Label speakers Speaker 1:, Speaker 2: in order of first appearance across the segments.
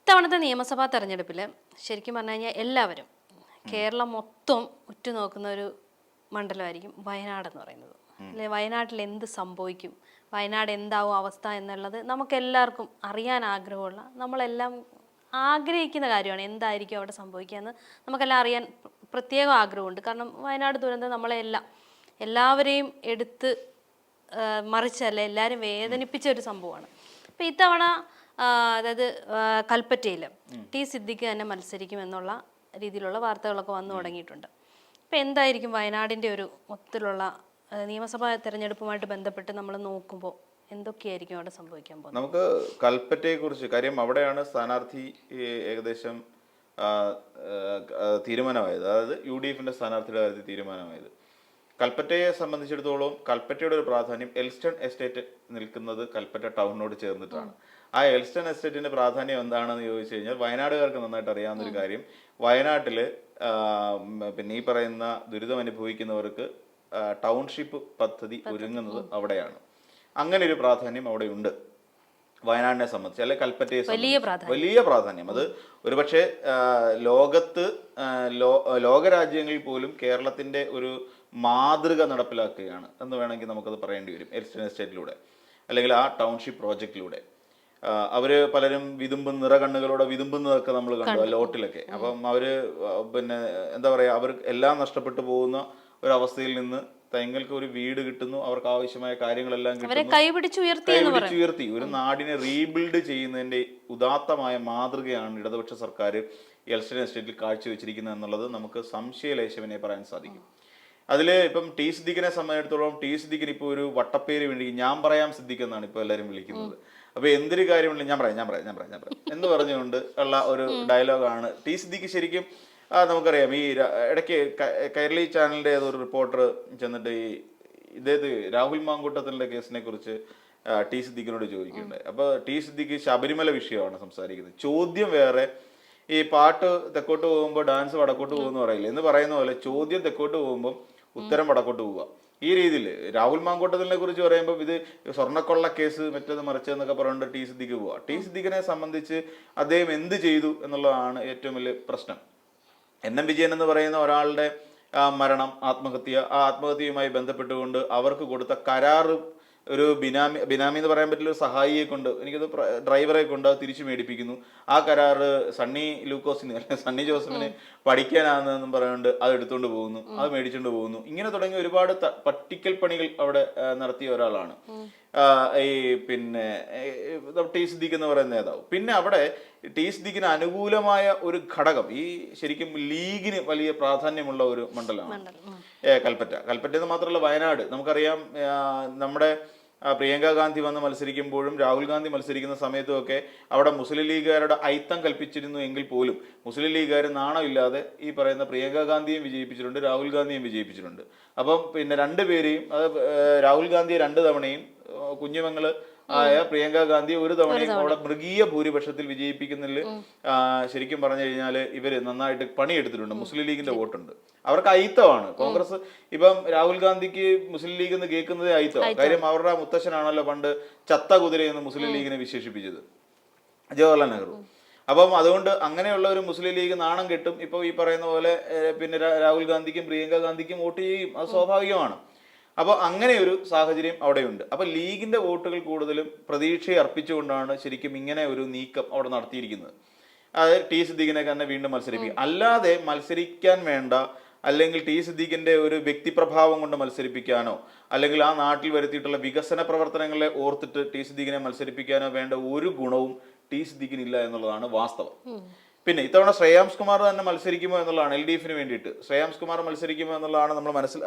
Speaker 1: ഇത്തവണത്തെ നിയമസഭാ തെരഞ്ഞെടുപ്പിൽ ശരിക്കും പറഞ്ഞു കഴിഞ്ഞാൽ എല്ലാവരും കേരളം മൊത്തം ഉറ്റുനോക്കുന്ന ഒരു മണ്ഡലമായിരിക്കും വയനാട് എന്ന് പറയുന്നത്. അല്ലെ, വയനാട്ടിൽ എന്ത് സംഭവിക്കും, വയനാട് എന്താവും അവസ്ഥ എന്നുള്ളത് നമുക്കെല്ലാവർക്കും അറിയാൻ ആഗ്രഹമുള്ള, നമ്മളെല്ലാം ആഗ്രഹിക്കുന്ന കാര്യമാണ്. എന്തായിരിക്കും അവിടെ സംഭവിക്കുക എന്ന് നമുക്കെല്ലാം അറിയാൻ പ്രത്യേകം ആഗ്രഹമുണ്ട്. കാരണം വയനാട് ദുരന്തം എല്ലാവരെയും എടുത്ത് മറിച്ചല്ല, എല്ലാവരും വേദനിപ്പിച്ച ഒരു സംഭവമാണ്. അപ്പം ഇത്തവണ അതായത് കൽപ്പറ്റയിൽ ടി സിദ്ദിഖ് തന്നെ മത്സരിക്കും എന്നുള്ള രീതിയിലുള്ള വാർത്തകളൊക്കെ വന്നു തുടങ്ങിയിട്ടുണ്ട്. അപ്പം എന്തായിരിക്കും വയനാടിൻ്റെ ഒരു മൊത്തത്തിലുള്ള നിയമസഭാ തെരഞ്ഞെടുപ്പുമായിട്ട് ബന്ധപ്പെട്ട് നമ്മൾ നോക്കുമ്പോൾ എന്തൊക്കെയായിരിക്കും അവിടെ സംഭവിക്കാൻ പോകുന്നത്?
Speaker 2: നമുക്ക് കൽപ്പറ്റയെ കുറിച്ച് കാര്യം അവിടെയാണ് സ്ഥാനാർത്ഥി ഏകദേശം തീരുമാനമായത്. അതായത് UDFന്റെ സ്ഥാനാർത്ഥിയുടെ കാര്യത്തിൽ തീരുമാനമായത്. കൽപ്പറ്റയെ സംബന്ധിച്ചിടത്തോളം കൽപ്പറ്റയുടെ ഒരു പ്രാധാന്യം, എൽസ്റ്റൺ എസ്റ്റേറ്റ് നിൽക്കുന്നത് കൽപ്പറ്റ ടൗണിനോട് ചേർന്നിട്ടാണ്. ആ എൽസ്റ്റൺ എസ്റ്റേറ്റിന്റെ പ്രാധാന്യം എന്താണെന്ന് ചോദിച്ചു കഴിഞ്ഞാൽ വയനാടുകാർക്ക് നന്നായിട്ട് അറിയാവുന്ന ഒരു കാര്യം, വയനാട്ടില് പിന്നെ ഈ പറയുന്ന ദുരിതം അനുഭവിക്കുന്നവർക്ക് ടൗൺഷിപ്പ് പദ്ധതി ഒരുങ്ങുന്നത് അവിടെയാണ്. അങ്ങനെ ഒരു പ്രാധാന്യം അവിടെ ഉണ്ട് വയനാടിനെ സംബന്ധിച്ച്, അല്ലെ കൽപ്പറ്റയെ സംബന്ധിച്ച് വലിയ പ്രാധാന്യം. അത് ഒരുപക്ഷെ ലോകരാജ്യങ്ങളിൽ പോലും കേരളത്തിന്റെ ഒരു മാതൃക നടപ്പിലാക്കുകയാണ് എന്ന് വേണമെങ്കിൽ നമുക്കത് പറയേണ്ടി വരും. എൽസ്റ്റൺ എസ്റ്റേറ്റിലൂടെ അല്ലെങ്കിൽ ആ ടൗൺഷിപ്പ് പ്രോജക്റ്റിലൂടെ അവര് പലരും നിറകണ്ണുകളോടെ വിതുമ്പുന്നതൊക്കെ നമ്മൾ കണ്ടു ലോട്ടിലൊക്കെ. അപ്പം അവര് പിന്നെ എന്താ പറയാ, അവർ എല്ലാം നഷ്ടപ്പെട്ടു പോകുന്ന ഒരവസ്ഥയിൽ നിന്ന് തങ്ങൾക്ക് ഒരു വീട് കിട്ടുന്നു, അവർക്ക് ആവശ്യമായ കാര്യങ്ങളെല്ലാം കിട്ടുന്നു, കൈപിടിച്ചുയർത്തി ഒരു നാടിനെ റീബിൽഡ് ചെയ്യുന്നതിന്റെ ഉദാത്തമായ മാതൃകയാണ് ഇടതുപക്ഷ സർക്കാർ എൽസ്റ്റൺ എസ്റ്റേറ്റിൽ കാഴ്ചവെച്ചിരിക്കുന്നത് എന്നുള്ളത് നമുക്ക് സംശയലേശവനെ പറയാൻ സാധിക്കും. അതില് ഇപ്പം ടി സിദ്ദിഖിനെ സംബന്ധിച്ചിടത്തോളം ടി സിദ്ദിഖിന് ഇപ്പോൾ ഒരു വട്ടപ്പേര് വേണ്ടി ഞാൻ പറയാം സിദ്ദിഖ് എന്നാണ് ഇപ്പൊ എല്ലാവരും വിളിക്കുന്നത്. അപ്പൊ എന്തൊരു കാര്യമുണ്ട് ഞാൻ പറയാം എന്ന് പറഞ്ഞുകൊണ്ട് ഉള്ള ഒരു ഡയലോഗാണ് ടി സിദ്ദിഖ്. ശരിക്കും നമുക്കറിയാം, ഈ ഇടയ്ക്ക് കൈരളി ചാനലിന്റെ ഏതൊരു റിപ്പോർട്ടർ ചെന്നിട്ട് ഇതേത് രാഹുൽ മാങ്കൂട്ടത്തിന്റെ കേസിനെ കുറിച്ച് ടി സിദ്ദിഖിനോട് ചോദിക്കുന്നുണ്ട്. അപ്പൊ ടി സിദ്ദിഖ് ശബരിമല വിഷയമാണ് സംസാരിക്കുന്നത്. ചോദ്യം വേറെ, ഈ പാട്ട് തെക്കോട്ട് പോകുമ്പോൾ ഡാൻസ് വടക്കോട്ട് പോകുമെന്ന് പറയില്ല എന്ന് പറയുന്ന പോലെ ചോദ്യം തെക്കോട്ട് പോകുമ്പോൾ ഉത്തരം വടക്കോട്ട് പോവുക. ഈ രീതിയിൽ രാഹുൽ മാങ്കൂട്ടത്തിനെ കുറിച്ച് പറയുമ്പോൾ ഇത് സ്വർണ്ണക്കൊള്ള കേസ് മറ്റേത് മറിച്ചതെന്നൊക്കെ പറഞ്ഞിട്ട് ടി സിദ്ദിഖ് പോവുക. ടി സിദ്ദിഖിനെ സംബന്ധിച്ച് അദ്ദേഹം എന്ത് ചെയ്തു എന്നുള്ളതാണ് ഏറ്റവും വലിയ പ്രശ്നം. NM വിജയൻ എന്ന് പറയുന്ന ഒരാളുടെ മരണം, ആത്മഹത്യ, ആ ആത്മഹത്യയുമായി ബന്ധപ്പെട്ടുകൊണ്ട് അവർക്ക് കൊടുത്ത കരാറ് ഒരു ബിനാമി എന്ന് പറയാൻ പറ്റില്ല, ഒരു സഹായിയെ കൊണ്ട്, എനിക്കത് ഡ്രൈവറെ കൊണ്ട് അത് തിരിച്ചു മേടിപ്പിക്കുന്നു. ആ കരാറ് സണ്ണി ജോസഫിന് പഠിക്കാനാണെന്നും പറയുന്നുണ്ട് അത് എടുത്തുകൊണ്ട് പോകുന്നു, അത് മേടിച്ചുകൊണ്ട് പോകുന്നു. ഇങ്ങനെ തുടങ്ങി ഒരുപാട് പട്ടിക്കൽ പണികൾ അവിടെ നടത്തിയ ഒരാളാണ് ഈ പിന്നെ ടി സിദ്ദിഖ് എന്ന് പറയുന്ന നേതാവ്. പിന്നെ അവിടെ ടി സിദ്ദിഖിന് അനുകൂലമായ ഒരു ഘടകം, ഈ ശരിക്കും ലീഗിന് വലിയ പ്രാധാന്യമുള്ള ഒരു മണ്ഡലമാണ് കൽപ്പറ്റ എന്ന് മാത്രമല്ല വയനാട്. നമുക്കറിയാം, നമ്മുടെ പ്രിയങ്ക ഗാന്ധി വന്ന് മത്സരിക്കുമ്പോഴും രാഹുൽ ഗാന്ധി മത്സരിക്കുന്ന സമയത്തുമൊക്കെ അവിടെ മുസ്ലിം ലീഗുകാരുടെ അയിത്തം കൽപ്പിച്ചിരുന്നു എങ്കിൽ പോലും മുസ്ലിം ലീഗുകാർ നാണമില്ലാതെ ഈ പറയുന്ന പ്രിയങ്ക ഗാന്ധിയും വിജയിപ്പിച്ചിട്ടുണ്ട്, രാഹുൽ ഗാന്ധിയും വിജയിപ്പിച്ചിട്ടുണ്ട്. അപ്പം പിന്നെ രണ്ടുപേരെയും, രാഹുൽ ഗാന്ധിയെ 2 തവണയും കുഞ്ഞുമങ്ങള് ആയ പ്രിയങ്ക ഗാന്ധി ഒരു തവണയും അവിടെ മൃഗീയ ഭൂരിപക്ഷത്തിൽ വിജയിപ്പിക്കുന്നതിൽ ശരിക്കും പറഞ്ഞു കഴിഞ്ഞാൽ ഇവര് നന്നായിട്ട് പണിയെടുത്തിട്ടുണ്ട്. മുസ്ലിം ലീഗിന്റെ വോട്ടുണ്ട്, അവർക്ക് അയിത്തമാണ്. കോൺഗ്രസ് ഇപ്പം രാഹുൽ ഗാന്ധിക്ക് മുസ്ലിം ലീഗ് എന്ന് കേൾക്കുന്നതേ അയിത്തമാണ്. കാര്യം അവരുടെ മുത്തശ്ശനാണല്ലോ പണ്ട് ചത്ത കുതിരയെന്ന് മുസ്ലിം ലീഗിനെ വിശേഷിപ്പിച്ചത്, ജവഹർലാൽ നെഹ്റു. അപ്പം അതുകൊണ്ട് അങ്ങനെയുള്ള ഒരു മുസ്ലിം ലീഗ് നാണം കെട്ടും. ഇപ്പൊ ഈ പറയുന്ന പോലെ പിന്നെ രാഹുൽ ഗാന്ധിക്കും പ്രിയങ്ക ഗാന്ധിക്കും വോട്ട് ചെയ്യും, അത് സ്വാഭാവികമാണ്. അപ്പോൾ അങ്ങനെ ഒരു സാഹചര്യം അവിടെയുണ്ട്. അപ്പോൾ ലീഗിന്റെ വോട്ടുകൾ കൂടുതലും പ്രതീക്ഷയെ അർപ്പിച്ചുകൊണ്ടാണ് ശരിക്കും ഇങ്ങനെ ഒരു നീക്കം അവിടെ നടത്തിയിരിക്കുന്നത്. അതായത് ടി സിദ്ദിഖിനെ തന്നെ വീണ്ടും മത്സരിപ്പിക്കുക, അല്ലാതെ മത്സരിക്കാൻ വേണ്ട, അല്ലെങ്കിൽ ടി സിദ്ദിഖിന്റെ ഒരു വ്യക്തിപ്രഭാവം കൊണ്ട് മത്സരിപ്പിക്കാനോ അല്ലെങ്കിൽ ആ നാട്ടിൽ വരുത്തിയിട്ടുള്ള വികസന പ്രവർത്തനങ്ങളെ ഓർത്തിട്ട് ടി സിദ്ദിഖിനെ മത്സരിപ്പിക്കാനോ വേണ്ട ഒരു ഗുണവും ടി സിദ്ദിഖിനില്ല എന്നുള്ളതാണ് വാസ്തവം. പിന്നെ ഇത്തവണ ശ്രേയാംസ് കുമാർ തന്നെ മത്സരിക്കുമോ എന്നുള്ളതാണ്, LDFന് വേണ്ടിയിട്ട് ശ്രേയാംസ് കുമാർ മത്സരിക്കുമോ എന്നുള്ളതാണ് നമ്മൾ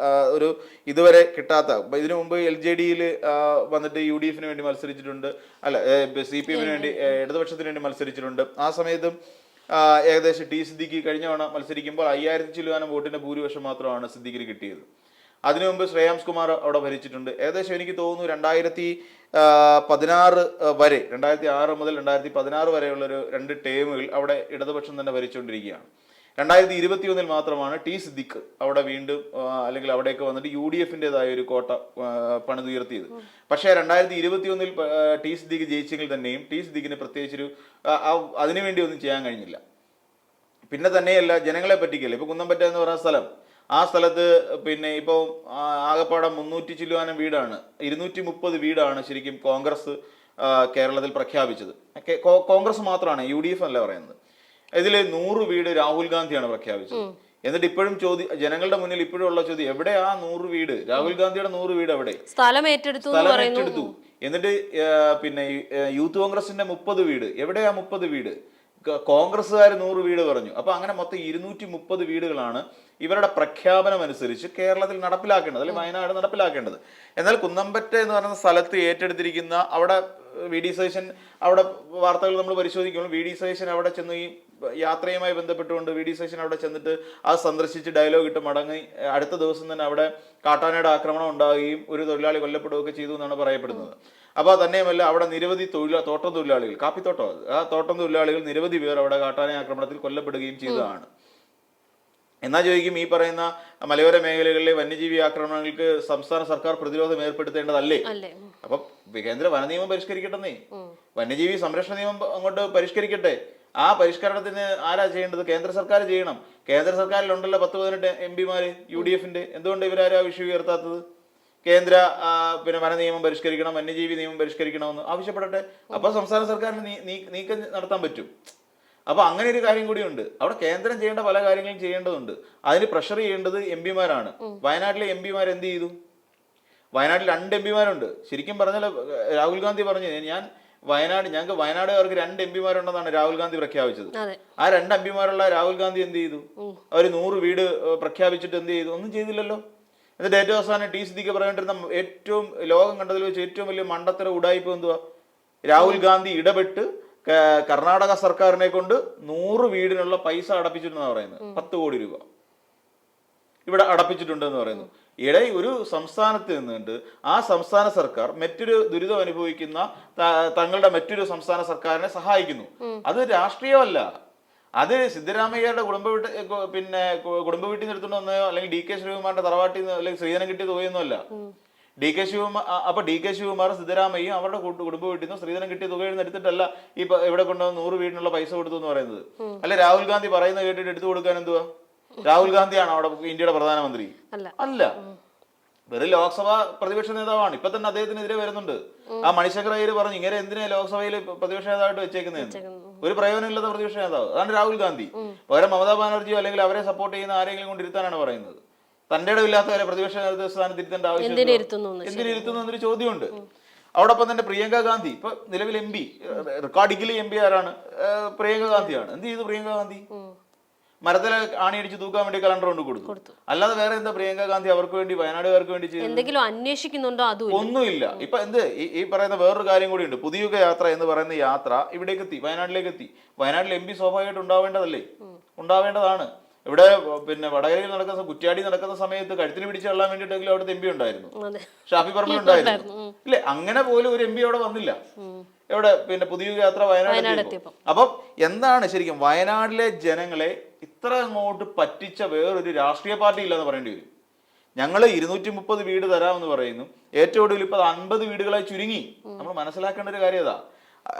Speaker 2: ഒരു ഇതുവരെ കിട്ടാത്ത. ഇതിനു മുമ്പ് LJDയിൽ വന്നിട്ട് UDFന് വേണ്ടി മത്സരിച്ചിട്ടുണ്ട്, അല്ല CPMന് വേണ്ടി, ഇടതുപക്ഷത്തിന് വേണ്ടി മത്സരിച്ചിട്ടുണ്ട്. ആ സമയത്തും ഏകദേശം ടി സിദ്ദിഖ് കഴിഞ്ഞ തവണ മത്സരിക്കുമ്പോൾ 5000 ചില്ലുവാനം വോട്ടിന്റെ ഭൂരിപക്ഷം മാത്രമാണ് സിദ്ദിഖിന് കിട്ടിയത്. അതിനു മുമ്പ് ശ്രേയാംസ് കുമാർ അവിടെ ഭരിച്ചിട്ടുണ്ട്. ഏകദേശം എനിക്ക് തോന്നുന്നു 2016 വരെ, 2006 മുതൽ 2016 വരെയുള്ളൊരു 2 ടേമുകൾ അവിടെ ഇടതുപക്ഷം തന്നെ ഭരിച്ചുകൊണ്ടിരിക്കുകയാണ്. 2021 മാത്രമാണ് ടി സിദ്ദിഖ് അവിടെ വീണ്ടും അല്ലെങ്കിൽ അവിടേക്ക് വന്നിട്ട് UDF-ന്റേതായ ഒരു കോട്ട പണിതുയർത്തിയത്. പക്ഷേ 2021 ടി സിദ്ദിഖ് ജയിച്ചെങ്കിൽ തന്നെയും ടി സിദ്ദിഖിന് പ്രത്യേകിച്ചൊരു അതിനുവേണ്ടി ഒന്നും ചെയ്യാൻ കഴിഞ്ഞില്ല. പിന്നെ തന്നെയല്ല, ജനങ്ങളെ പറ്റിക്കല്ലേ. ഇപ്പൊ കുന്നംപറ്റ എന്ന് പറയുന്ന സ്ഥലം, ആ സ്ഥലത്ത് പിന്നെ ഇപ്പോൾ ആകപ്പാടെ 300 ചില്ലുവാനം വീടാണ്, 230 വീടാണ് ശരിക്കും കോൺഗ്രസ് കേരളത്തിൽ പ്രഖ്യാപിച്ചത്. കോൺഗ്രസ് മാത്രമാണ്, UDF അല്ല പറയുന്നത്. ഇതിൽ 100 വീട് രാഹുൽ ഗാന്ധിയാണ് പ്രഖ്യാപിച്ചത്. എന്നിട്ട് ഇപ്പോഴും ജനങ്ങളുടെ മുന്നിൽ ഇപ്പോഴും ഉള്ള ചോദ്യം, എവിടെ ആ 100 വീട്? രാഹുൽ ഗാന്ധിയുടെ 100 വീട് എവിടെ?
Speaker 1: സ്ഥലം ഏറ്റെടുത്തു.
Speaker 2: എന്നിട്ട് പിന്നെ യൂത്ത് കോൺഗ്രസിന്റെ 30 വീട് എവിടെയാ? 30 വീട്. കോൺഗ്രസ്സുകാർ 100 വീട് പറഞ്ഞു. അപ്പൊ അങ്ങനെ മൊത്തം 230 വീടുകളാണ് ഇവരുടെ പ്രഖ്യാപനം അനുസരിച്ച് കേരളത്തിൽ നടപ്പിലാക്കേണ്ടത്, അല്ലെങ്കിൽ വയനാട് നടപ്പിലാക്കേണ്ടത്. എന്നാൽ കുന്നംപറ്റ എന്ന് പറയുന്ന സ്ഥലത്ത് ഏറ്റെടുത്തിരിക്കുന്ന അവിടെ VD സതീശൻ, അവിടെ വാർത്തകൾ നമ്മൾ പരിശോധിക്കുമ്പോൾ VD സതീശൻ അവിടെ ചെന്ന് ഈ യാത്രയുമായി ബന്ധപ്പെട്ടുകൊണ്ട് VD സതീശൻ അവിടെ ചെന്നിട്ട് അത് സന്ദർശിച്ച് ഡയലോഗ് ഇട്ട് മടങ്ങി അടുത്ത ദിവസം തന്നെ അവിടെ കാട്ടാനയുടെ ആക്രമണം ഉണ്ടാവുകയും ഒരു തൊഴിലാളി കൊല്ലപ്പെടുകയൊക്കെ ചെയ്തു എന്നാണ് പറയപ്പെടുന്നത്. അപ്പോൾ തന്നെയുമല്ല, അവിടെ നിരവധി തോട്ടം തൊഴിലാളികൾ, കാപ്പിത്തോട്ടം, ആ തോട്ടം തൊഴിലാളികൾ നിരവധി പേർ അവിടെ കാട്ടാന ആക്രമണത്തിൽ കൊല്ലപ്പെടുകയും ചെയ്തതാണ്. എന്നാ ചോദിക്കും, ഈ പറയുന്ന മലയോര മേഖലകളിലെ വന്യജീവി ആക്രമണങ്ങൾക്ക് സംസ്ഥാന സർക്കാർ പ്രതിരോധം ഏർപ്പെടുത്തേണ്ടതല്ലേ? അപ്പൊ കേന്ദ്ര വന നിയമം പരിഷ്കരിക്കട്ടെന്നേ, വന്യജീവി സംരക്ഷണ നിയമം അങ്ങോട്ട് പരിഷ്കരിക്കട്ടെ. ആ പരിഷ്കരണത്തിന് ആരാ ചെയ്യേണ്ടത്? കേന്ദ്ര സർക്കാർ ചെയ്യണം. കേന്ദ്ര സർക്കാരിലുണ്ടല്ലോ 10-18 MP-മാര് UDF-ന്റെ. എന്തുകൊണ്ട് ഇവരാരും ആ വിഷയം ഉയർത്താത്തത്? കേന്ദ്ര പിന്നെ വന നിയമം പരിഷ്കരിക്കണം, വന്യജീവി നിയമം പരിഷ്കരിക്കണമെന്ന് ആവശ്യപ്പെടട്ടെ. അപ്പൊ സംസ്ഥാന സർക്കാരിന് നീക്കം നടത്താൻ പറ്റും. അപ്പൊ അങ്ങനെ ഒരു കാര്യം കൂടിയുണ്ട്. അവിടെ കേന്ദ്രം ചെയ്യേണ്ട പല കാര്യങ്ങളും ചെയ്യേണ്ടതുണ്ട്. അതിന് പ്രഷർ ചെയ്യേണ്ടത് MP-മാരാണ്. വയനാട്ടിലെ MP-മാർ എന്ത് ചെയ്തു? വയനാട്ടിൽ 2 MP-മാരുണ്ട്. ശരിക്കും പറഞ്ഞാൽ രാഹുൽ ഗാന്ധി പറഞ്ഞു, ഞങ്ങൾക്ക് വയനാടുകാർക്ക് 2 MP-മാരുണ്ടെന്നാണ് രാഹുൽ ഗാന്ധി പ്രഖ്യാപിച്ചത്. ആ 2 MP-മാരുള്ള രാഹുൽ ഗാന്ധി എന്ത് ചെയ്തു? അവർ 100 വീട് പ്രഖ്യാപിച്ചിട്ട് എന്ത് ചെയ്തു? ഒന്നും ചെയ്തില്ലല്ലോ. എന്നിട്ട് ഏറ്റവും അവസാനം ടി സിദ്ദിഖ് പറഞ്ഞിട്ടിരുന്ന ഏറ്റവും ലോകം കണ്ടതിൽ വെച്ച് ഏറ്റവും വലിയ മണ്ടത്തര ഉടായിപ്പ് എന്തുവാ? രാഹുൽ ഗാന്ധി ഇടപെട്ട് കർണാടക സർക്കാരിനെ കൊണ്ട് 100 വീടിനുള്ള പൈസ അടപ്പിച്ചിട്ടുണ്ടെന്ന് പറയുന്നത്. 10 കോടി രൂപ ഇവിടെ അടപ്പിച്ചിട്ടുണ്ടെന്ന് പറയുന്നു. ഒരു സംസ്ഥാനത്ത് നിന്നുകൊണ്ട് ആ സംസ്ഥാന സർക്കാർ മറ്റൊരു ദുരിതം അനുഭവിക്കുന്ന തങ്ങളുടെ മറ്റൊരു സംസ്ഥാന സർക്കാരിനെ സഹായിക്കുന്നു. അത് രാഷ്ട്രീയമല്ല, അത് സിദ്ധരാമയ്യയുടെ കുടുംബ വീട്ടിൽ നിന്ന് എടുത്തുകൊണ്ട് വന്നോ അല്ലെങ്കിൽ DK ശിവകുമാറിന്റെ തറവാട്ടിൽ നിന്ന് അല്ലെങ്കിൽ ശ്രീധരൻ കിട്ടിയ തുകയൊന്നുമല്ല. DK ശിവകുമാർ സിദ്ധരാമയ്യും അവരുടെ കുടുംബ വീട്ടിൽ നിന്ന് ശ്രീധരൻ കിട്ടിയ തുകയിൽ നിന്ന് എടുത്തിട്ടല്ല ഇവിടെ കൊണ്ടുവന്ന് 100 വീടിനുള്ള പൈസ കൊടുത്തു എന്ന് പറയുന്നത്. അല്ല, രാഹുൽ ഗാന്ധി പറയുന്നത് കേട്ടിട്ട് എടുത്തു കൊടുക്കാൻ എന്തുവാ? രാഹുൽ ഗാന്ധിയാണ് അവിടെ ഇന്ത്യയുടെ പ്രധാനമന്ത്രി? അല്ല, വെറും ലോക്സഭ പ്രതിപക്ഷ നേതാവാണ്. ഇപ്പൊ തന്നെ അദ്ദേഹത്തിനെതിരെ വരുന്നുണ്ട്. ആ മണിശങ്കർ അയ്യർ പറഞ്ഞു, ഇങ്ങനെ എന്തിനാ ലോക്സഭയിൽ പ്രതിപക്ഷ നേതാവായിട്ട് വെച്ചേക്കുന്നതെന്ന്. ഒരു പ്രയോജനമില്ലാത്ത പ്രതിപക്ഷ നേതാവ് അതാണ് രാഹുൽ ഗാന്ധി. പകരം മമതാ ബാനർജിയോ അല്ലെങ്കിൽ അവരെ സപ്പോർട്ട് ചെയ്യുന്ന ആരെങ്കിലും കൊണ്ടിരുത്താനാണ് പറയുന്നത്. തന്റെ ഇടമില്ലാത്തവരെ പ്രതിപക്ഷ നേതൃത്വ സ്ഥാനത്ത് ഇരുത്തേണ്ട ആവശ്യം എന്തിനിരുത്തുന്നു എന്നൊരു ചോദ്യമുണ്ട്. അതോടൊപ്പം തന്നെ പ്രിയങ്ക ഗാന്ധി ഇപ്പൊ നിലവിൽ MP, റെക്കോർഡിക്കലി MP ആരാണ്? പ്രിയങ്ക ഗാന്ധിയാണ്. എന്ത് ചെയ്തു പ്രിയങ്ക ഗാന്ധി? മരത്തിലെ ആണിയടിച്ച് തൂക്കാൻ വേണ്ടി കലണ്ടർ കൊണ്ട് കൊടുത്തു. അല്ലാതെ വേറെ എന്താ പ്രിയങ്ക ഗാന്ധി അവർക്ക് വേണ്ടി, വയനാടുകാർക്ക് വേണ്ടി ചെയ്തു?
Speaker 1: അന്വേഷിക്കുന്നുണ്ടോ? ഒന്നുമില്ല.
Speaker 2: ഇപ്പൊ ഈ പറയുന്ന വേറൊരു കാര്യം കൂടിയുണ്ട്. പുതിയുഗ യാത്ര എന്ന് പറയുന്ന യാത്ര ഇവിടേക്ക് എത്തി, വയനാട്ടിലേക്ക് എത്തി. വയനാട്ടിൽ MP സ്വാഭാവികമായിട്ട് ഉണ്ടാവേണ്ടതാണ്. ഇവിടെ പിന്നെ വടകരയിൽ നടക്കുന്ന, കുറ്റ്യാടി നടക്കുന്ന സമയത്ത് കഴുത്തിന് പിടിച്ച് തള്ളാൻ വേണ്ടിയിട്ടെങ്കിലും അവിടുത്തെ MP ഉണ്ടായിരുന്നു, ഷാഫി പറമ്പിൽ ഉണ്ടായിരുന്നു, ഇല്ലേ? അങ്ങനെ പോലും ഒരു MP അവിടെ വന്നില്ല. എവിടെ? പിന്നെ പുതിയ യാത്ര വയനാട്. അപ്പം എന്താണ് ശരിക്കും വയനാട്ടിലെ ജനങ്ങളെ ഇത്ര അങ്ങോട്ട് പറ്റിച്ച വേറൊരു രാഷ്ട്രീയ പാർട്ടി ഇല്ലെന്ന് പറയേണ്ടി വരും. ഞങ്ങൾ 230 വീട് തരാമെന്ന് പറയുന്നു. ഏറ്റവും ഒടുവിൽ ഇപ്പൊ 50 വീടുകളായി ചുരുങ്ങി. നമ്മൾ മനസ്സിലാക്കേണ്ട ഒരു കാര്യം അതാ.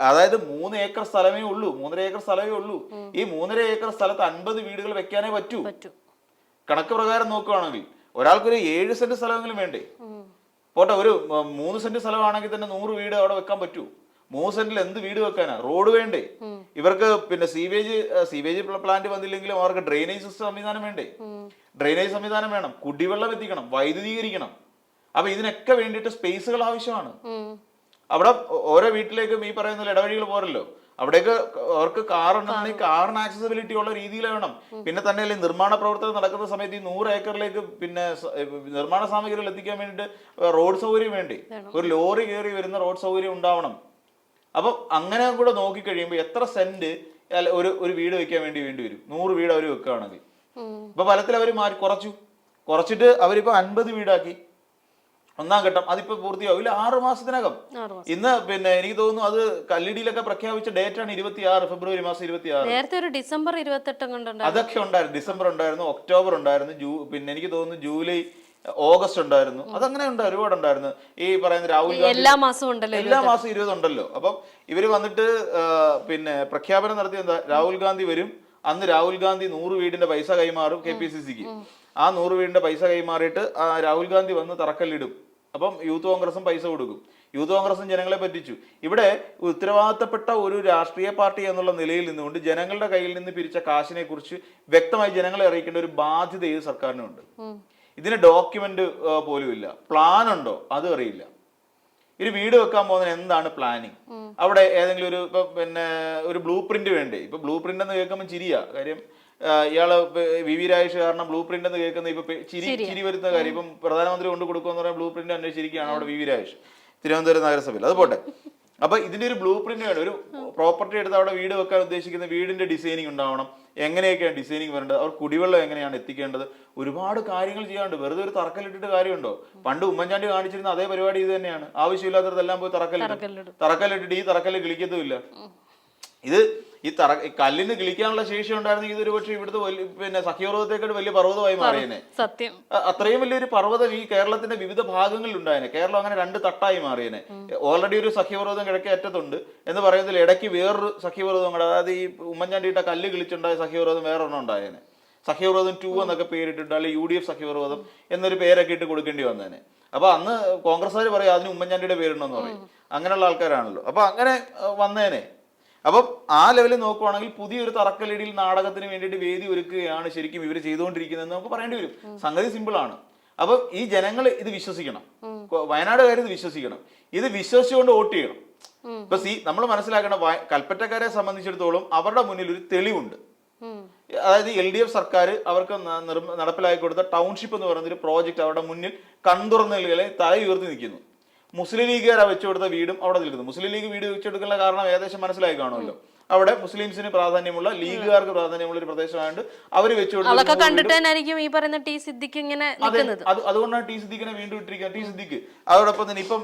Speaker 2: അതായത് 3 ഏക്കർ സ്ഥലമേ ഉള്ളൂ, 3.5 ഏക്കർ സ്ഥലമേ ഉള്ളൂ. ഈ 3.5 ഏക്കർ സ്ഥലത്ത് 50 വീടുകൾ വെക്കാനേ പറ്റൂ. കണക്ക് പ്രകാരം നോക്കുകയാണെങ്കിൽ ഒരാൾക്കൊരു 7 സെന്റ് സ്ഥലമെങ്കിലും വേണ്ടേ? പോട്ടെ, ഒരു 3 സെന്റ് സ്ഥലമാണെങ്കിൽ തന്നെ 100 വീട് അവിടെ വെക്കാൻ പറ്റൂ. 3 സെന്റിൽ എന്ത് വീട് വെക്കാനാ? റോഡ് വേണ്ടേ ഇവർക്ക്? പിന്നെ സീവേജ് പ്ലാന്റ് വന്നില്ലെങ്കിലും അവർക്ക് ഡ്രെയിനേജ് സംവിധാനം വേണ്ടേ? ഡ്രെയിനേജ് സംവിധാനം വേണം, കുടിവെള്ളം എത്തിക്കണം, വൈദ്യുതീകരിക്കണം. അപ്പൊ ഇതിനൊക്കെ വേണ്ടിയിട്ട് സ്പേസുകൾ ആവശ്യമാണ്. അവിടെ ഓരോ വീട്ടിലേക്കും ഈ പറയുന്ന ഇടവഴികൾ പോരല്ലോ. അവിടേക്ക് അവർക്ക് കാറുണ്ടെങ്കിൽ കാറിന് ആക്സസിബിലിറ്റി ഉള്ള രീതിയിൽ വേണം. പിന്നെ തന്നെയല്ലേ നിർമ്മാണ പ്രവർത്തനം നടക്കുന്ന സമയത്ത് ഈ 100 ഏക്കറിലേക്ക് പിന്നെ നിർമ്മാണ സാമഗ്രികൾ എത്തിക്കാൻ വേണ്ടിയിട്ട് റോഡ് സൗകര്യം വേണ്ടേ? ഒരു ലോറി കയറി വരുന്ന റോഡ് സൗകര്യം ഉണ്ടാവണം. അപ്പൊ അങ്ങനെ കൂടെ നോക്കിക്കഴിയുമ്പോൾ എത്ര സെന്റ് ഒരു വീട് വെക്കാൻ വേണ്ടി വരും? 100 വീട് അവർ വെക്കുകയാണെങ്കിൽ. ഇപ്പൊ ഫലത്തിൽ അവർ കുറച്ചിട്ട് അവരിപ്പോ 50 വീടാക്കി. ഒന്നാം ഘട്ടം അതിപ്പോ പൂർത്തിയാവും ഇല്ല 6 മാസത്തിനകം.
Speaker 1: 6 മാസം.
Speaker 2: ഇന്ന് പിന്നെ എനിക്ക് തോന്നുന്നു അത് കല്ലിടിയിലൊക്കെ പ്രഖ്യാപിച്ച ഡേറ്റ് ആണ് 26 ഫെബ്രുവരി മാസം 26.
Speaker 1: നേരത്തെ ഒരു ഡിസംബർ 28 കൊണ്ടുണ്ടായിരുന്നു.
Speaker 2: അതൊക്കെ ഉണ്ടായിരുന്നു. ഡിസംബർ ഉണ്ടായിരുന്നു, ഒക്ടോബർ ഉണ്ടായിരുന്നു, പിന്നെ എനിക്ക് തോന്നുന്നു ജൂലൈ ഓഗസ്റ്റ് ഉണ്ടായിരുന്നു. അതങ്ങനെ ഉണ്ട്, ഒരുപാടുണ്ടായിരുന്നു. ഈ പറയുന്ന രാഹുൽ ഗാന്ധി
Speaker 1: എല്ലാ മാസവും ഉണ്ടല്ലോ,
Speaker 2: എല്ലാ മാസം 20 ഉണ്ടല്ലോ. അപ്പം ഇവര് വന്നിട്ട് പിന്നെ പ്രഖ്യാപനം നടത്തിയ എന്താ, രാഹുൽ ഗാന്ധി വരും, അന്ന് രാഹുൽ ഗാന്ധി 100 വീടിന്റെ പൈസ കൈമാറും KPCCക്ക്. ആ 100 വീടിന്റെ പൈസ കൈമാറിയിട്ട് രാഹുൽ ഗാന്ധി വന്ന് തറക്കല്ലിടും. അപ്പം യൂത്ത് കോൺഗ്രസും പൈസ കൊടുക്കും. യൂത്ത് കോൺഗ്രസും ജനങ്ങളെ പറ്റിച്ചു. ഇവിടെ ഉത്തരവാദിത്തപ്പെട്ട ഒരു രാഷ്ട്രീയ പാർട്ടി എന്നുള്ള നിലയിൽ നിന്നുകൊണ്ട് ജനങ്ങളുടെ കയ്യിൽ നിന്ന് പിരിച്ച കാശിനെ കുറിച്ച് വ്യക്തമായി ജനങ്ങളെ അറിയിക്കേണ്ട ഒരു ബാധ്യത ഈ സർക്കാരിനുണ്ട്. ഇതിന് ഡോക്യുമെന്റ് പോലും ഇല്ല. പ്ലാൻ ഉണ്ടോ അതും അറിയില്ല. ഒരു വീട് വെക്കാൻ പോകുന്നതിന് എന്താണ് പ്ലാനിങ്? അവിടെ ഏതെങ്കിലും ഒരു ഇപ്പൊ പിന്നെ ഒരു ബ്ലൂ പ്രിന്റ് വേണ്ടേ? ഇപ്പൊ ബ്ലൂ പ്രിന്റ് എന്ന് കേൾക്കുമ്പോൾ ചിരിയാ. കാര്യം ഇയാള് VV രാജേഷ് കാരണം ബ്ലൂ പ്രിന്റ് എന്ന് കേൾക്കുന്ന ഇപ്പൊ ചിരി വരുന്ന കാര്യം. ഇപ്പം പ്രധാനമന്ത്രി കൊണ്ട് കൊടുക്കുമെന്ന് പറയാൻ ബ്ലൂ പ്രിന്റ് അന്വേഷിച്ചിരിക്കുകയാണ് അവിടെ VV രാജേഷ് തിരുവനന്തപുരം നഗരസഭയിൽ. അത് പോട്ടെ. അപ്പൊ ഇതിന്റെ ഒരു ബ്ലൂ പ്രിന്റ് വേണം. ഒരു പ്രോപ്പർട്ടി എടുത്ത് അവിടെ വീട് വെക്കാൻ ഉദ്ദേശിക്കുന്ന വീടിന്റെ ഡിസൈനിങ് ഉണ്ടാവണം. എങ്ങനെയൊക്കെയാണ് ഡിസൈനിങ് വരേണ്ടത്, അവർ കുടിവെള്ളം എങ്ങനെയാണ് എത്തിക്കേണ്ടത്, ഒരുപാട് കാര്യങ്ങൾ ചെയ്യാനുണ്ട്. വെറുതെ ഒരു തറക്കല്ലിട്ടിട്ട് കാര്യമുണ്ടോ? പണ്ട് ഉമ്മൻചാണ്ടി കാണിച്ചിരുന്ന അതേ പരിപാടി ഇത് തന്നെയാണ്. ആവശ്യമില്ലാത്തതെല്ലാം പോയി തറക്കല്ലിട്ടിട്ട് ഈ തറക്കല്ല് കിളിക്കത്തുമില്ല. ഇത് ഈ കല്ലിന് കിളിക്കാനുള്ള ശേഷി ഉണ്ടായിരുന്നെങ്കിൽ ഇതൊരു പക്ഷേ ഇവിടുത്തെ പിന്നെ സഖ്യപർവ്വതത്തെക്കാൾ വലിയ പർവ്വതമായി മാറിയേനെ.
Speaker 1: സത്യം.
Speaker 2: അത്രയും വലിയൊരു പർവ്വതം ഈ കേരളത്തിന്റെ വിവിധ ഭാഗങ്ങളിൽ ഉണ്ടായേനെ. കേരളം അങ്ങനെ 2 തട്ടായി മാറിയേനെ. ഓൾറെഡി ഒരു സഖ്യപർവ്വതം കിഴക്കേ അറ്റത്തുണ്ട് എന്ന് പറയുന്നതിൽ ഇടയ്ക്ക് വേറൊരു സഖ്യപർവ്വതം കൂടെ, അതായത് ഈ ഉമ്മൻചാണ്ടിയിട്ട കല്ല് കിളിച്ചുണ്ടായ സഖ്യപർവ്വതം വേറൊരെണ്ണം ഉണ്ടായേനെ. സഖ്യപർവ്വതം 2 എന്നൊക്കെ പേരിട്ടിട്ട്, അല്ലെങ്കിൽ UDF സഖ്യപർവ്വതം എന്നൊരു പേരൊക്കെ ഇട്ട് കൊടുക്കേണ്ടി വന്നേനെ. അപ്പൊ അന്ന് കോൺഗ്രസ്സുകാർ പറയും അതിന് ഉമ്മൻചാണ്ടിയുടെ പേരുണ്ടെന്ന് പറയും. അങ്ങനെയുള്ള ആൾക്കാരാണല്ലോ. അപ്പൊ അങ്ങനെ വന്നേനെ. അപ്പം ആ ലെവലിൽ നോക്കുവാണെങ്കിൽ പുതിയൊരു തറക്കല്ലിടിയിൽ നാടകത്തിന് വേണ്ടിയിട്ട് വേദി ഒരുക്കുകയാണ് ശരിക്കും ഇവർ ചെയ്തുകൊണ്ടിരിക്കുന്നതെന്ന് നമുക്ക് പറയേണ്ടി വരും. സംഗതി സിമ്പിൾ ആണ്. അപ്പം ഈ ജനങ്ങൾ ഇത് വിശ്വസിക്കണം. വയനാടുകാർ ഇത് വിശ്വസിക്കണം. ഇത് വിശ്വസിച്ചുകൊണ്ട് വോട്ട് ചെയ്യണം. ഇപ്പൊ നമ്മൾ മനസ്സിലാക്കണം, കൽപ്പറ്റക്കാരെ സംബന്ധിച്ചിടത്തോളം അവരുടെ മുന്നിൽ ഒരു തെളിവുണ്ട്. അതായത് LDF സർക്കാർ അവർക്ക് നടപ്പിലാക്കി കൊടുത്ത ടൗൺഷിപ്പ് എന്ന് പറയുന്ന ഒരു പ്രോജക്റ്റ് അവരുടെ മുന്നിൽ കൺതുറന്നുകളെ തലയുയർത്തി നിൽക്കുന്നു. മുസ്ലിം ലീഗുകാർ വെച്ചു കൊടുത്ത വീടും അവിടെ നിൽക്കുന്നു. മുസ്ലിം ലീഗ് വീട് വെച്ചെടുക്കാനുള്ള കാരണം ഏകദേശം മനസ്സിലായി കാണുമല്ലോ. അവിടെ മുസ്ലിംസിന് പ്രാധാന്യമുള്ള, ലീഗുകാർക്ക് പ്രാധാന്യമുള്ള ഒരു പ്രദേശമായതുകൊണ്ട് അവർ വെച്ചു
Speaker 1: കൊടുക്കും. ഈ പറയുന്ന ടി സിദ്ദിഖ് ഇങ്ങനെ
Speaker 2: അതുകൊണ്ടാണ് ടി സിദ്ദിഖിനെ വീണ്ടും ഇട്ടിരിക്കുക. ടി സിദ്ദിഖ് അതോടൊപ്പം തന്നെ ഇപ്പം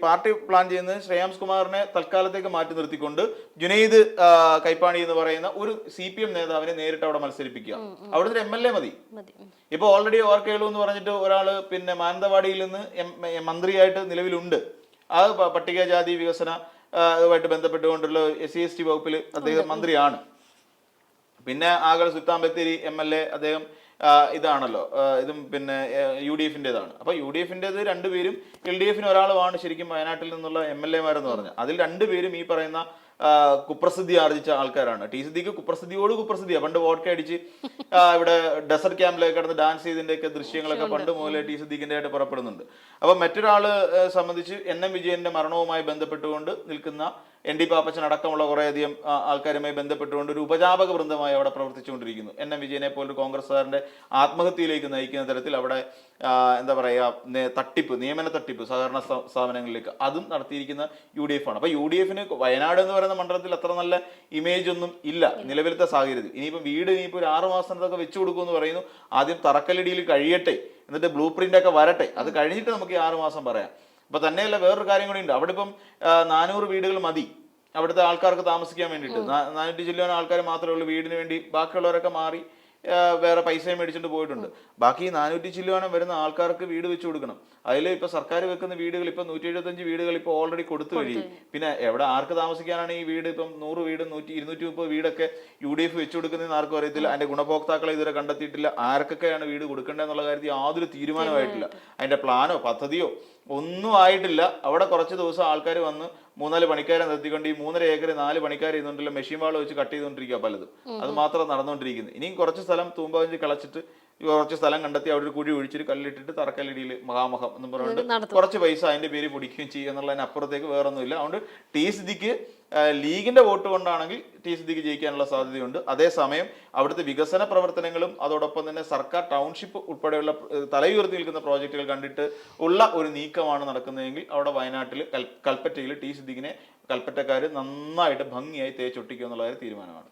Speaker 2: പാർട്ടി പ്ലാൻ ചെയ്യുന്നത് ശ്രേയാംസ് കുമാറിനെ തൽക്കാലത്തേക്ക് മാറ്റി നിർത്തിക്കൊണ്ട് ജുനൈദ് കൈപ്പാണി എന്ന് പറയുന്ന ഒരു CPM നേതാവിനെ നേരിട്ട് അവിടെ മത്സരിപ്പിക്കുക. അവിടുത്തെ MLA മതി. ഇപ്പൊ ഓൾറെഡി ഓർക്കേളു എന്ന് പറഞ്ഞിട്ട് ഒരാള് പിന്നെ മാനന്തവാടിയിൽ നിന്ന് മന്ത്രിയായിട്ട് നിലവിലുണ്ട്. അത് പട്ടികജാതി വികസന അതുമായിട്ട് ബന്ധപ്പെട്ടുകൊണ്ടുള്ള SC/ST വകുപ്പിൽ അദ്ദേഹം മന്ത്രിയാണ്. പിന്നെ ആകൾ സുൽത്താൻ ബത്തേരി MLA അദ്ദേഹം ഇതാണല്ലോ, ഇതും പിന്നെ UDF-ൻ്റെതാണ്. അപ്പൊ UDF-ൻ്റെത് 2 പേരും LDF-ന് ഒരാളുമാണ് ശരിക്കും വയനാട്ടിൽ നിന്നുള്ള MLA-മാരെന്ന് പറഞ്ഞാൽ. അതിൽ 2 പേരും ഈ പറയുന്ന കുപ്രസിദ്ധി ആർജിച്ച ആൾക്കാരാണ്. ടി സിദ്ദിഖ് കുപ്രസിദ്ധിയാ. പണ്ട് വോട്ട് അടിച്ച് ഇവിടെ ഡെസർട്ട് ക്യാമ്പിലേക്ക് കിടന്ന് ഡാൻസ് ചെയ്തതിന്റെ ഒക്കെ ദൃശ്യങ്ങളൊക്കെ പണ്ട് മുതലേ ടി സിദ്ദിഖിന്റെ ആയിട്ട് പുറപ്പെടുന്നുണ്ട്. അപ്പൊ മറ്റൊരാള് സംബന്ധിച്ച് NM വിജയന്റെ മരണവുമായി ബന്ധപ്പെട്ടുകൊണ്ട് നിൽക്കുന്ന ND പാപ്പച്ചൻ അടക്കമുള്ള കുറേയധികം ആൾക്കാരുമായി ബന്ധപ്പെട്ടുകൊണ്ട് ഒരു ഉപജാപക വൃന്ദമായി അവിടെ പ്രവർത്തിച്ചുകൊണ്ടിരിക്കുന്നു. NM വിജയനെ പോലൊരു കോൺഗ്രസ്സുകാരന്റെ ആത്മഹത്യയിലേക്ക് നയിക്കുന്ന തരത്തിൽ അവിടെ എന്താ പറയുക, നിയമന തട്ടിപ്പ് സഹകരണ സ്ഥാപനങ്ങളിലേക്ക് അതും നടത്തിയിരിക്കുന്ന UDF ആണ്. അപ്പൊ UDF-ന് വയനാട് എന്ന് പറയുന്ന മണ്ഡലത്തിൽ അത്ര നല്ല ഇമേജ് ഒന്നും ഇല്ല നിലവിലത്തെ സാഹചര്യത്തിൽ. ഇനിയിപ്പോൾ വീട് ഒരു 6 മാസത്തിനൊക്കെ വെച്ചു കൊടുക്കുമെന്ന് പറയുന്നു. ആദ്യം തറക്കല്ലിടിയിൽ കഴിയട്ടെ, എന്നിട്ട് ബ്ലൂ പ്രിന്റ് ഒക്കെ വരട്ടെ. അത് കഴിഞ്ഞിട്ട് നമുക്ക് ഈ 6 മാസം പറയാം. അപ്പൊ തന്നെയല്ല, വേറൊരു കാര്യം കൂടി ഉണ്ട്. അവിടെ ഇപ്പം 400 വീടുകൾ മതി അവിടുത്തെ ആൾക്കാർക്ക് താമസിക്കാൻ വേണ്ടിയിട്ട്. 400 ജില്ലയിലെ ആൾക്കാർ മാത്രമേ ഉള്ളൂ വീടിന് വേണ്ടി. ബാക്കിയുള്ളവരൊക്കെ മാറി വേറെ പൈസയും മേടിച്ചിട്ട് പോയിട്ടുണ്ട്. ബാക്കി 400 ചില്ലുവാനം വരുന്ന ആൾക്കാർക്ക് വീട് വെച്ച് കൊടുക്കണം. അതിൽ ഇപ്പൊ സർക്കാർ വെക്കുന്ന വീടുകൾ ഇപ്പൊ 175 വീടുകൾ ഇപ്പൊ ഓൾറെഡി കൊടുത്തു കഴിയും. പിന്നെ എവിടെ ആർക്ക് താമസിക്കാനാണ് ഈ വീട്? ഇപ്പം 100 വീട് 230 വീടൊക്കെ UDF വെച്ചു കൊടുക്കുന്നതെന്ന് ആർക്കും അറിയത്തില്ല. അതിന്റെ ഗുണഭോക്താക്കളെ ഇതുവരെ കണ്ടെത്തിയിട്ടില്ല. ആർക്കൊക്കെയാണ് വീട് കൊടുക്കേണ്ടതെന്നുള്ള കാര്യത്തിൽ യാതൊരു തീരുമാനമായിട്ടില്ല. അതിന്റെ പ്ലാനോ പദ്ധതിയോ ഒന്നും ആയിട്ടില്ല. അവിടെ കുറച്ച് ദിവസം ആൾക്കാർ വന്ന് 3-4 പണിക്കാരെ നിർത്തിക്കൊണ്ട് ഈ 3.5 ഏക്കർ 4 പണിക്കാർ ഇരുന്നുണ്ടല്ലോ മെഷീൻ വാൾ വെച്ച് കട്ട് ചെയ്തുകൊണ്ടിരിക്കുക പലതും. അത് മാത്രം നടന്നുകൊണ്ടിരിക്കുന്നത്. ഇനിയും കുറച്ച് സ്ഥലം തൂമ്പകഞ്ചി കളച്ചിട്ട് കുറച്ച് സ്ഥലം കണ്ടെത്തി അവിടെ ഒരു കുഴി ഒഴിച്ചിട്ട് കല്ലിട്ടിട്ട് തറക്കല്ലിടിയിൽ മഹാമഹം എന്ന് പറഞ്ഞിട്ട് കുറച്ച് പൈസ അതിന്റെ പേര് പൊടിക്കുകയും ചെയ്യുക എന്നുള്ളതിനപ്പുറത്തേക്ക് വേറൊന്നുമില്ല. അതുകൊണ്ട് ടി സിദ്ദിഖ് ലീഗിന്റെ വോട്ട് കൊണ്ടാണെങ്കിൽ ടി സിദ്ദിഖ് ജയിക്കാനുള്ള സാധ്യതയുണ്ട്. അതേസമയം അവിടുത്തെ വികസന പ്രവർത്തനങ്ങളും അതോടൊപ്പം തന്നെ സർക്കാർ ടൗൺഷിപ്പ് ഉൾപ്പെടെയുള്ള തലയുയർത്തി നിൽക്കുന്ന പ്രോജക്റ്റുകൾ കണ്ടിട്ട് ഉള്ള ഒരു നീക്കമാണ് നടക്കുന്നതെങ്കിൽ അവിടെ വയനാട്ടിൽ കൽപ്പറ്റയിൽ ടി സിദ്ദിഖിനെ കൽപ്പറ്റക്കാർ നന്നായിട്ട് ഭംഗിയായി തേച്ചൊട്ടിക്കുക എന്നുള്ള തീരുമാനമാണ്.